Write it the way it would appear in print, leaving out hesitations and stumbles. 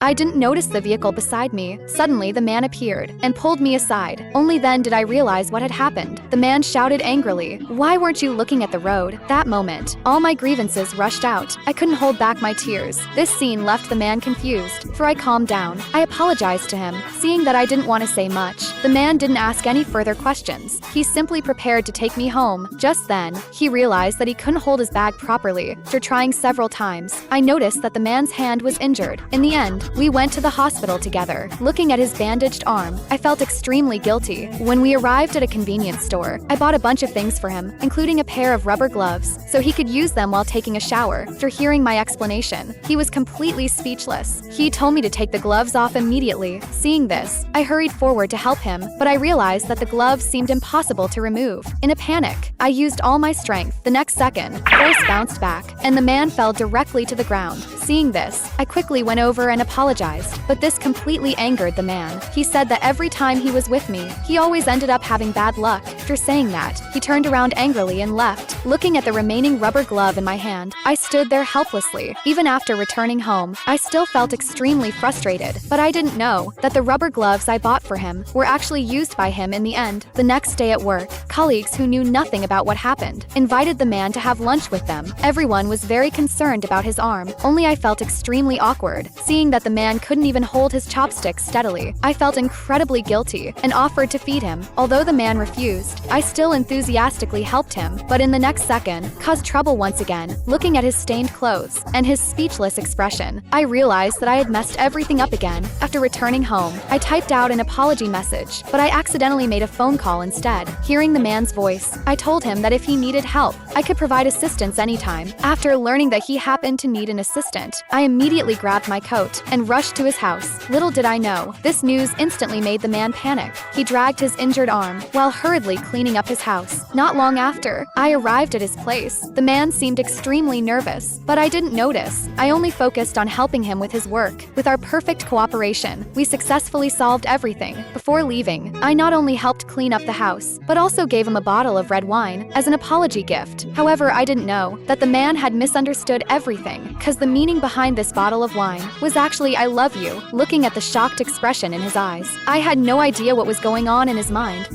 I didn't notice the vehicle beside me. Suddenly, the man appeared and pulled me aside. Only then did I realize what had happened. The man shouted angrily, "Why weren't you looking at the road?" That moment, all my grievances rushed out. I couldn't hold back my tears. This scene left the man confused, for I calmed down. I apologized to him, seeing that I didn't want to say much. The man didn't ask any further questions. He simply prepared to take me home. Just then, he realized that he couldn't hold his bag properly. After trying several times, I noticed that the man's hand was injured. In the end, we went to the hospital together. Looking at his bandaged arm, I felt extremely guilty. When we arrived at a convenience store, I bought a bunch of things for him, including a pair of rubber gloves, so he could use them while taking a shower. After hearing my explanation, he was completely speechless. He told me to take the gloves off immediately. Seeing this, I hurried forward to help him, but I realized that the gloves seemed impossible to remove. In a panic, I used all my strength. The next second, force bounced back, and the man fell directly to the ground. Seeing this, I quickly went over and apologized, but this completely angered the man. He said that every time he was with me, he always ended up having bad luck. After saying that, he turned around angrily and left. Looking at the remaining rubber glove in my hand, I stood there helplessly. Even after returning home, I still felt extremely frustrated, but I didn't know that the rubber gloves I bought for him were actually used by him in the end. The next day at work, colleagues who knew nothing about what happened invited the man to have lunch with them. Everyone was very concerned about his arm, only I felt extremely awkward. Seeing that the man couldn't even hold his chopsticks steadily, I felt incredibly guilty and offered to feed him. Although the man refused, I still enthusiastically helped him, but in the next second, caused trouble once again. Looking at his stained clothes and his speechless expression, I realized that I had messed everything up again. After returning home, I typed out an apology message, but I accidentally made a phone call instead. Hearing the man's voice, I told him that if he needed help, I could provide assistance anytime. After learning that he happened to need an assistant, I immediately grabbed my coat and rushed to his house. Little did I know, this news instantly made the man panic. He dragged his injured arm while hurriedly cleaning up his house. Not long after, I arrived at his place. The man seemed extremely nervous, but I didn't notice. I only focused on helping him with his work. With our perfect cooperation, we successfully solved everything. Before leaving, I not only helped clean up the house, but also gave him a bottle of red wine as an apology gift. However, I didn't know that the man had misunderstood everything, cause the meaning behind this bottle of wine was actually "I love you." Looking at the shocked expression in his eyes, I had no idea what was going on in his mind.